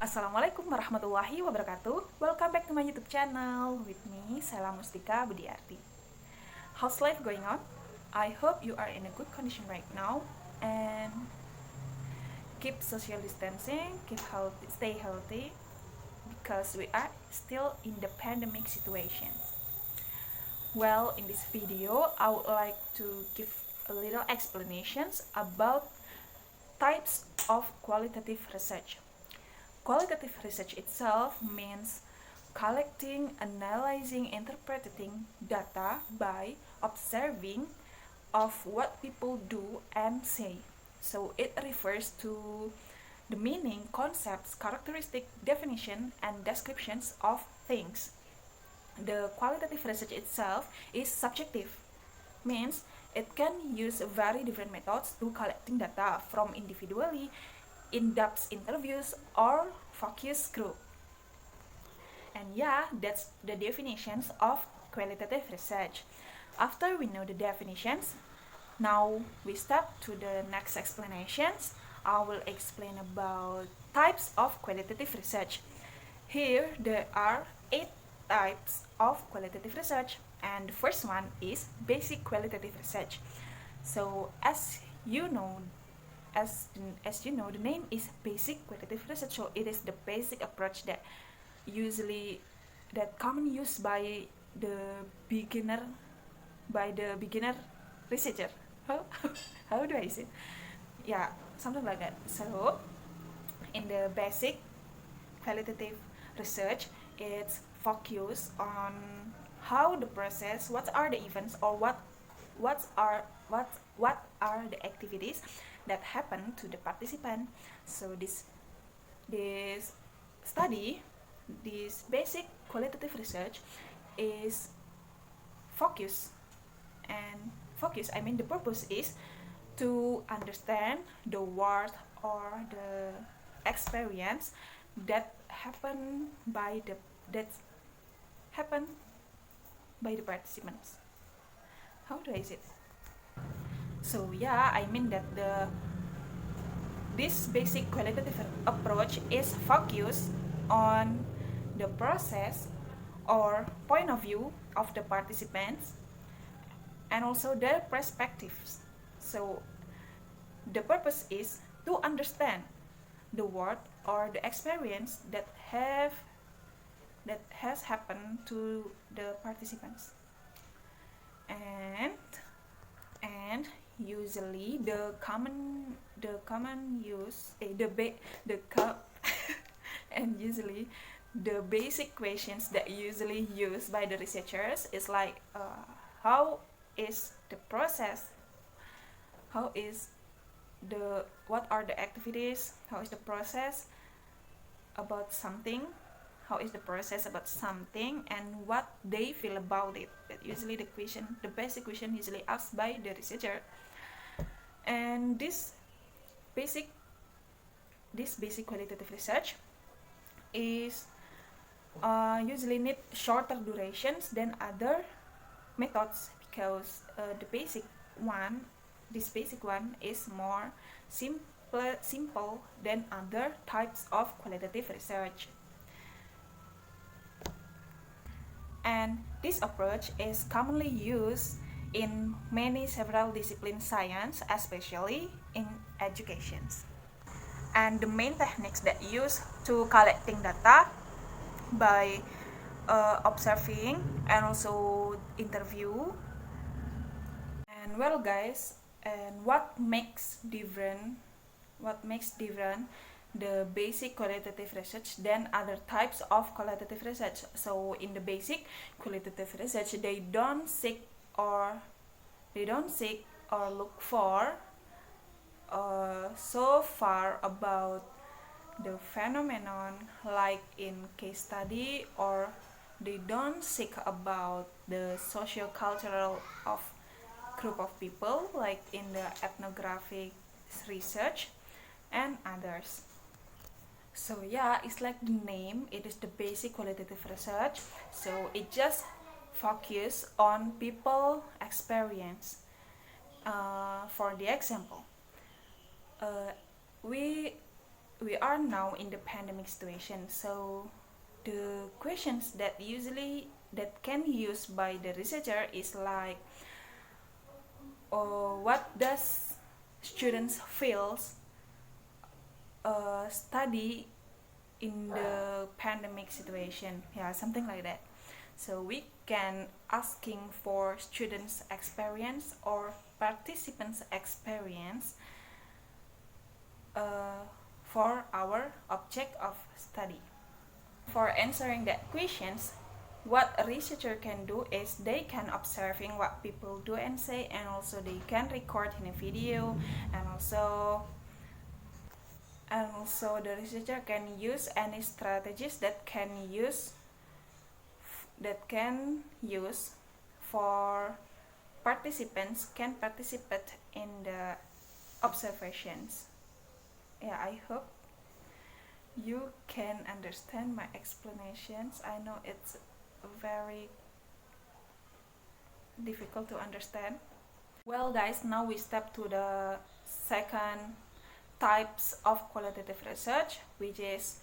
Assalamualaikum warahmatullahi wabarakatuh. Welcome back to my YouTube channel with me, Sela Mustika Budiarti. How's life going on? I hope you are in a good condition right now and keep social distancing, stay healthy because we are still in the pandemic situation. Well, in this video, I would like to give a little explanations about types of qualitative research. Qualitative research itself means collecting, analyzing, interpreting data by observing of what people do and say. So it refers to the meaning, concepts, characteristic, definition, and descriptions of things. The qualitative research itself is subjective, means it can use very different methods to collecting data from individually, in-depth interviews, or focus group. And yeah, that's the definitions of qualitative research. After we know the definitions, now we step to the next explanations. I will explain about types of qualitative research. Here there are 8 types of qualitative research, and the first one is basic qualitative research. So as you know, the name is basic qualitative research, so it is the basic approach that common use by the beginner researcher. How do I say? Yeah, something like that. So in the basic qualitative research, it's focused on how the process, what are the events, or what are the activities that happen to the participant. So this study, this basic qualitative research is focus, I mean the purpose is to understand the world or the experience that happen by the participants. How do I say it? So yeah, I mean that this basic qualitative approach is focused on the process or point of view of the participants and also their perspectives. So the purpose is to understand the world or the experience that has happened to the participants. And usually the common use and usually the basic questions that usually used by the researchers is like how is the process, what are the activities, how is the process about something, and what they feel about it. That usually the basic question usually asked by the researcher. And this basic qualitative research is usually need shorter durations than other methods because this basic one is more simple than other types of qualitative research. And this approach is commonly used in several disciplines science, especially in education. And the main techniques that used to collecting data by observing and also interview. And well guys, and what makes different the basic qualitative research than other types of qualitative research? So in the basic qualitative research, they don't seek or look for so far about the phenomenon like in case study, or they don't seek about the socio-cultural of group of people like in the ethnographic research and others. So yeah, it's like the name, it is the basic qualitative research, so it just focus on people experience. For the example, we we are now in the pandemic situation, so the questions that can use by the researcher is like, what does students feels study in the pandemic situation, yeah, something like that. So we can asking for students experience or participants experience for our object of study. For answering that questions, what a researcher can do is they can observing what people do and say, and also they can record in a video, and also the researcher can use any strategies that can use for participants can participate in the observations. Yeah, I hope you can understand my explanations. I know it's very difficult to understand. Well guys, now we step to the second types of qualitative research, which is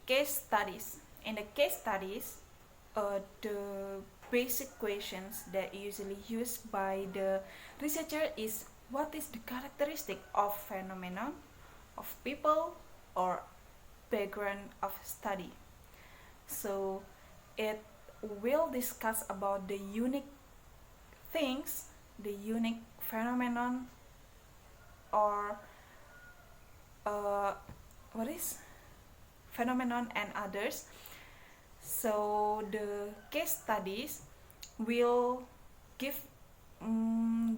case studies. In the case studies, the basic questions that usually used by the researcher is, what is the characteristic of phenomenon, of people, or background of study. So it will discuss about the unique things, the unique phenomenon, or what is phenomenon and others. So the case studies will give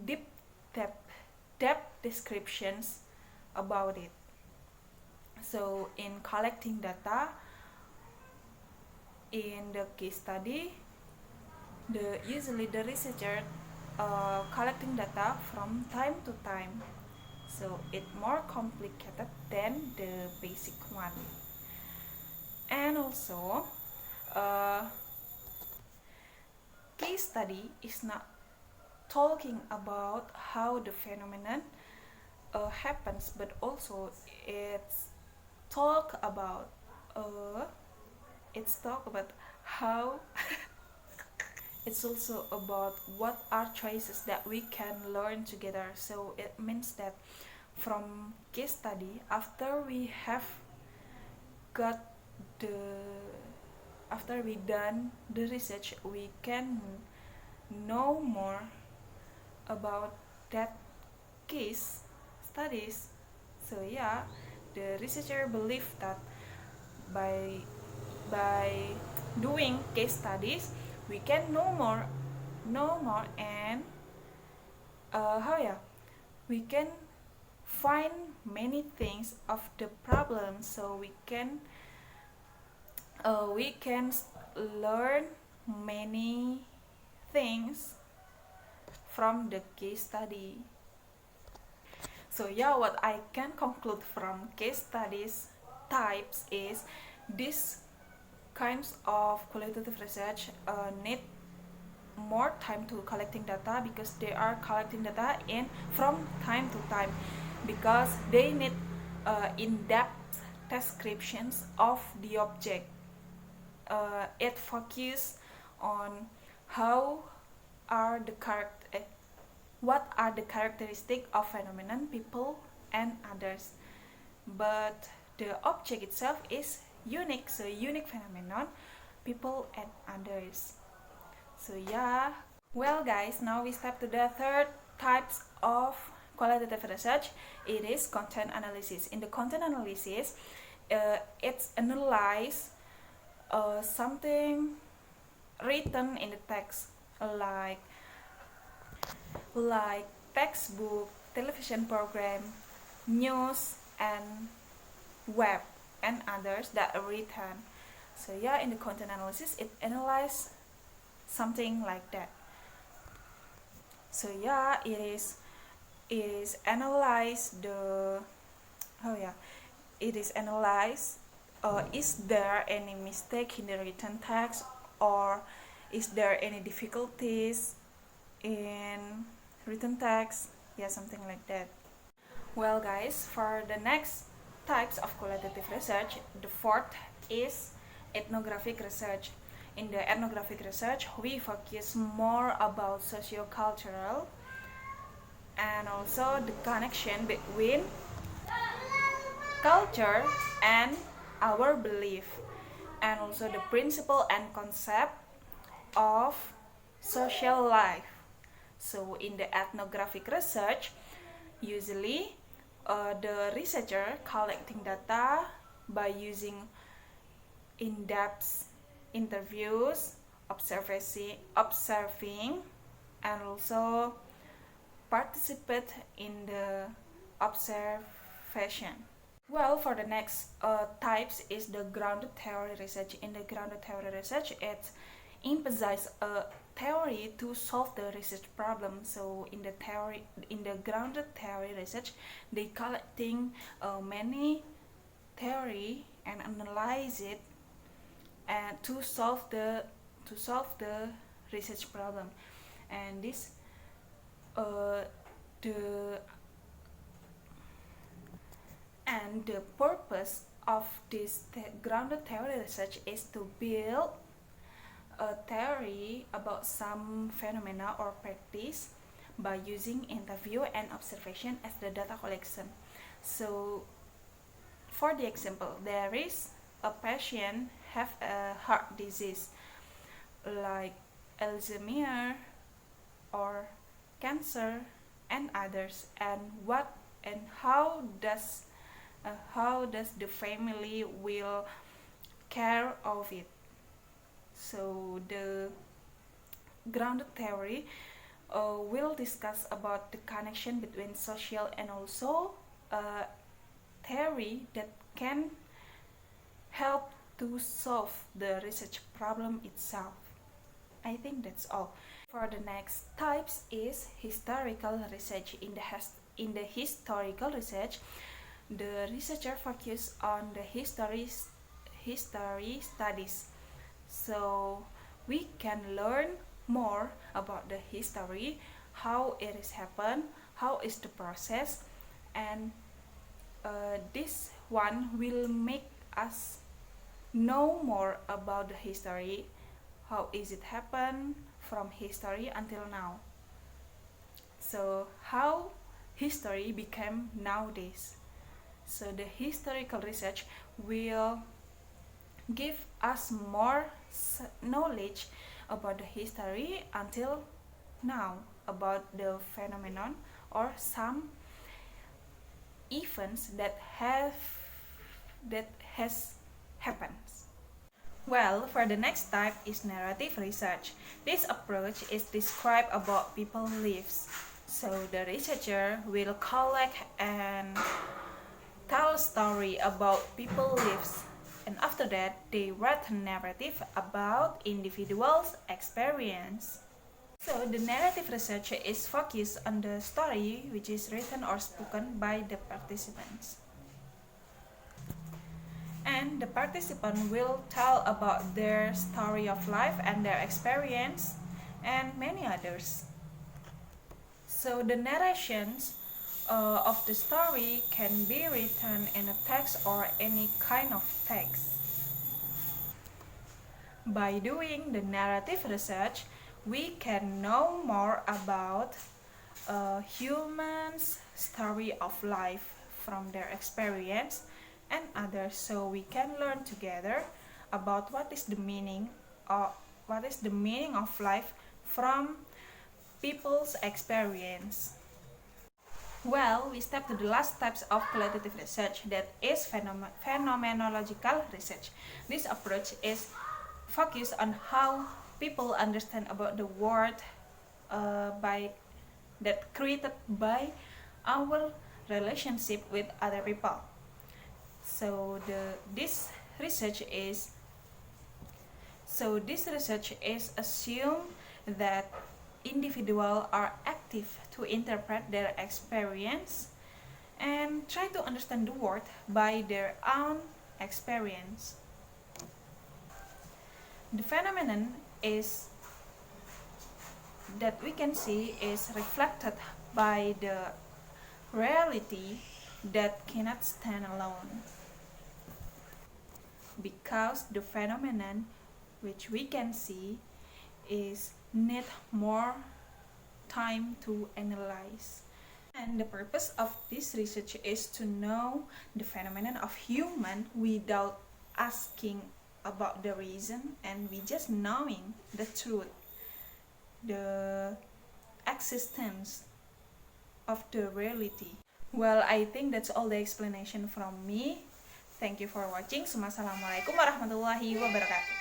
deep depth descriptions about it. So in collecting data in the case study, usually the researcher collecting data from time to time, so it's more complicated than the basic one. And also case study is not talking about how the phenomenon happens, but also it's talk about how it's also about what are choices that we can learn together. So it means that from case study, after we done the research, we can know more about that case studies. So yeah, the researcher believe that by doing case studies we can know more and we can find many things of the problem, so we can learn many things from the case study. So yeah, what I can conclude from case studies types is these kinds of qualitative research need more time to collecting data, because they are collecting data from time to time, because they need in-depth descriptions of the object. It focuses on what are the characteristics of phenomenon, people, and others. But the object itself is unique, so unique phenomenon, people, and others. So yeah, well guys, now we step to the third types of qualitative research. It is content analysis. In the content analysis, it's analyze something written in the text, like textbook, television program, news, and web, and others that are written. So yeah, in the content analysis, it analyzes something like that. So yeah, it is analyze the is there any mistake in the written text, or is there any difficulties in written text, yeah, something like that. Well guys, for the next types of qualitative research. The fourth is ethnographic research. In the ethnographic research, we focus more about socio-cultural and also the connection between culture and our belief, and also the principle and concept of social life. So in the ethnographic research, usually the researcher collecting data by using in-depth interviews, observing, and also participate in the observation. Well, for the next types is the grounded theory research. In the grounded theory research, it emphasizes a theory to solve the research problem. So in the grounded theory research, they collecting many theory and analyze it and to solve the research problem. And this the purpose of this grounded theory research is to build a theory about some phenomena or practice by using interview and observation as the data collection. So for the example, there is a patient have a heart disease like Alzheimer or cancer and others, and how does the family will care of it. So the grounded theory will discuss about the connection between social and also theory that can help to solve the research problem itself. I think that's all. For the next types is historical research. In the historical research, the researcher focus on the history studies. So we can learn more about the history, how it is happened, how is the process, and this one will make us know more about the history, how is it happen from history until now. So how history became nowadays. So the historical research will give us more knowledge about the history until now, about the phenomenon or some events that has happened. Well, for the next type is narrative research. This approach is described about people's lives. So the researcher will collect and tell a story about people's lives, and after that they write a narrative about individuals' experience. So the narrative research is focused on the story which is written or spoken by the participants. And the participant will tell about their story of life and their experience and many others. So the narrations of the story can be written in a text or any kind of text. By doing the narrative research, we can know more about humans' story of life from their experience and others, so we can learn together about what is the meaning of life from people's experience. Well, we step to the last types of qualitative research, that is phenomenological research. This approach is focused on how people understand about the world that created by our relationship with other people. So this research is assume that individuals are active to interpret their experience and try to understand the world by their own experience. The phenomenon is that we can see is reflected by the reality that cannot stand alone, because the phenomenon which we can see is need more time to analyze. And the purpose of this research is to know the phenomenon of human without asking about the reason, and we just knowing the truth, the existence of the reality. Well, I think that's all the explanation from me. Thank you for watching. Wassalamualaikum warahmatullahi wabarakatuh.